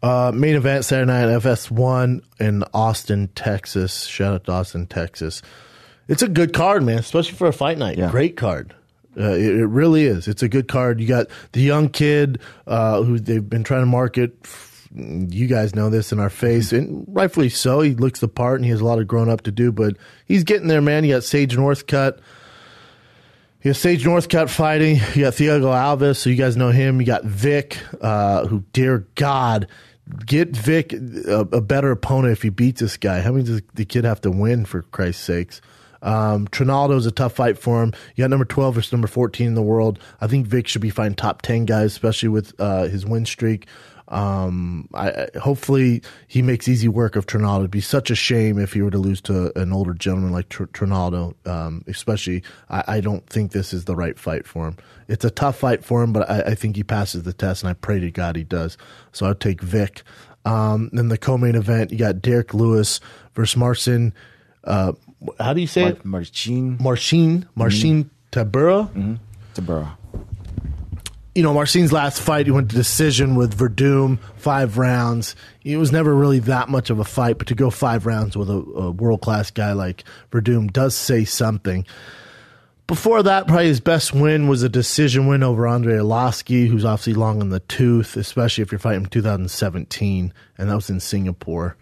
Main event Saturday night FS1 in Austin, Texas. Shout out to Austin, Texas. It's a good card, man, especially for a fight night. Yeah. Great card. It really is. It's a good card. You got the young kid who they've been trying to market. You guys know this in our face, and rightfully so. He looks the part, and he has a lot of growing up to do, but he's getting there, man. You got Sage Northcutt. You got Sage Northcutt fighting. You got Thiago Alves, so you guys know him. You got Vic, who, dear God, get Vic a better opponent if he beats this guy. How many does the kid have to win, for Christ's sakes? Trinaldo's a tough fight for him. You got number 12 versus number 14 in the world. I think Vic should be fighting top 10 guys, especially with his win streak. Hopefully he makes easy work of Trinaldo. It'd be such a shame if he were to lose to an older gentleman like Trinaldo. Especially, I don't think this is the right fight for him. It's a tough fight for him, but I think he passes the test, and I pray to God he does. So I'll take Vic. Then the co-main event, you got Derrick Lewis versus Marcin. How do you say it? Marcin Tybura. Tybura. You know, Marcin's last fight, he went to decision with Verdum, 5 rounds. It was never really that much of a fight, but to go 5 rounds with a world-class guy like Verdum does say something. Before that, probably his best win was a decision win over Andre Arlovski, who's obviously long in the tooth, especially if you're fighting in 2017, and that was in Singapore.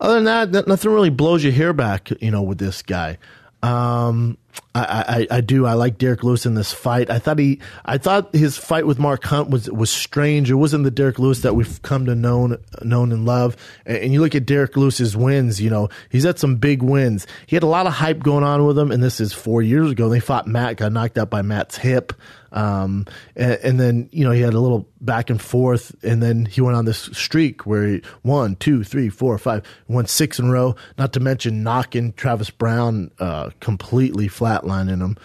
Other than that, nothing really blows your hair back, you know, with this guy. I do. I like Derrick Lewis in this fight. I thought his fight with Mark Hunt was strange. It wasn't the Derrick Lewis that we've come to known and love. And you look at Derrick Lewis's wins, you know, he's had some big wins. He had a lot of hype going on with him, and this is 4 years ago. They fought Matt, got knocked out by Matt's hip. And then, you know, he had a little back and forth, and then he went on this streak where he 1, 2, 3, 4, 5, won 6 in a row, not to mention knocking Travis Brown completely flatlining him.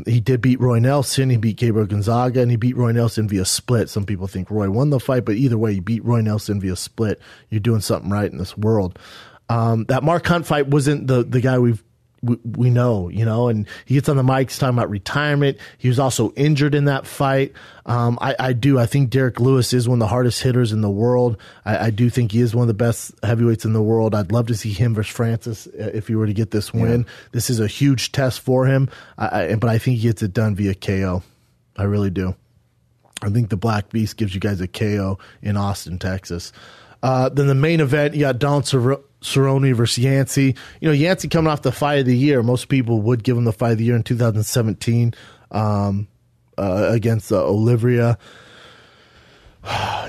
He did beat Roy Nelson, he beat Gabriel Gonzaga, and he beat Roy Nelson via split. Some people think Roy won the fight, but either way, you beat Roy Nelson via split. You're doing something right in this world. That Mark Hunt fight wasn't the guy we know, you know, and he gets on the mic, he's talking about retirement. He was also injured in that fight. I think Derrick Lewis is one of the hardest hitters in the world. I do think he is one of the best heavyweights in the world. I'd love to see him versus Francis if he were to get this win. Yeah. This is a huge test for him, but I think he gets it done via KO. I really do. I think the Black Beast gives you guys a KO in Austin, Texas. Then the main event, you got Donald Cerrone versus Yancy. You know, Yancy coming off the fight of the year. Most people would give him the fight of the year in 2017 against Olivia.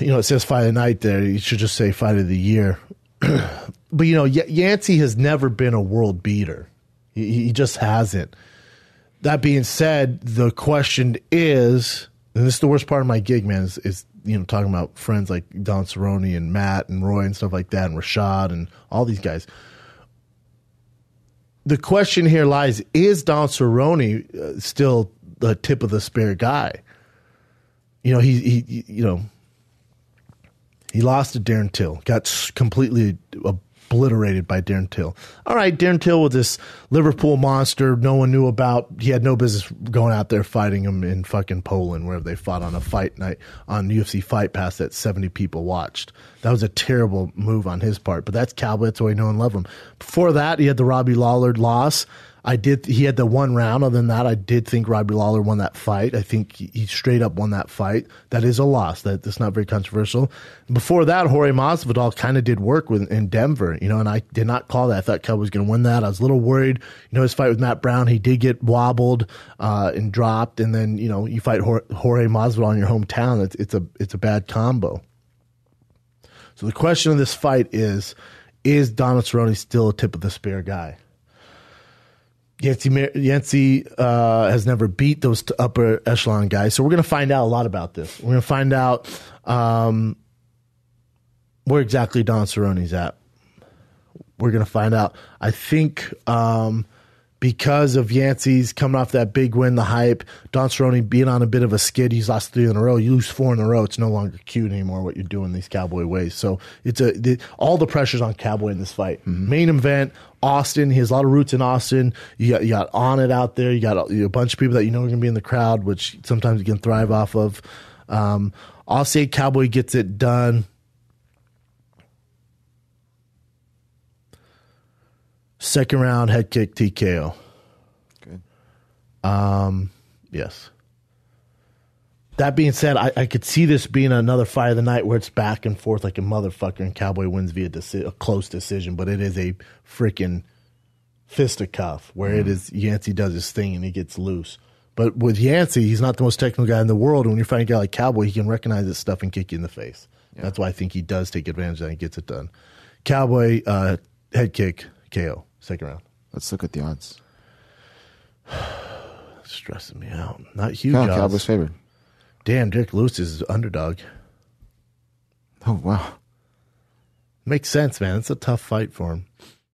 You know, it says fight of the night there. You should just say fight of the year. But, you know, Yancy has never been a world beater. He just hasn't. That being said, the question is, and this is the worst part of my gig, man, is you know, talking about friends like Don Cerrone and Matt and Roy and stuff like that, and Rashad and all these guys. The question here lies, is Don Cerrone still the tip of the spear guy? You know, he lost to Darren Till, got completely obliterated by Darren Till. All right, Darren Till was this Liverpool monster no one knew about. He had no business going out there fighting him in fucking Poland, where they fought on a fight night on UFC Fight Pass that 70 people watched. That was a terrible move on his part, but that's Cowboy. That's why we know and love him. Before that, he had the Robbie Lawler loss. He had the 1 round. Other than that, I did think Robbie Lawler won that fight. I think he straight up won that fight. That is a loss. That's not very controversial. Before that, Jorge Masvidal kind of did work in Denver, you know, and I did not call that. I thought Cowboy was going to win that. I was a little worried. You know, his fight with Matt Brown, he did get wobbled and dropped, and then, you know, you fight Jorge Masvidal in your hometown. It's a bad combo. So the question of this fight is Donald Cerrone still a tip of the spear guy? Yancy has never beat those upper echelon guys, so we're going to find out a lot about this. We're going to find out where exactly Don Cerrone's at. We're going to find out. I think because of Yancy's coming off that big win, the hype, Don Cerrone being on a bit of a skid, he's lost 3 in a row. You lose 4 in a row, it's no longer cute anymore what you're doing these Cowboy ways. So it's all the pressure's on Cowboy in this fight. Mm-hmm. Main event, Austin. He has a lot of roots in Austin. You got On It out there. You got a bunch of people that you know are going to be in the crowd, which sometimes you can thrive off of. I'll say Cowboy gets it done Second round, head kick, TKO. Good. Yes. That being said, I could see this being another fight of the night where it's back and forth like a motherfucker and Cowboy wins via a close decision, but it is a freaking fisticuff where it is Yancy does his thing and he gets loose. But with Yancy, he's not the most technical guy in the world. When you're fighting a guy like Cowboy, he can recognize this stuff and kick you in the face. Yeah. That's why I think he does take advantage of that and gets it done. Cowboy, head kick, KO, second round. Let's look at the odds. Stressing me out. Not huge No, odds. Cowboy's favored. Damn, Derrick Lewis is underdog. Oh, wow. Makes sense, man. It's a tough fight for him.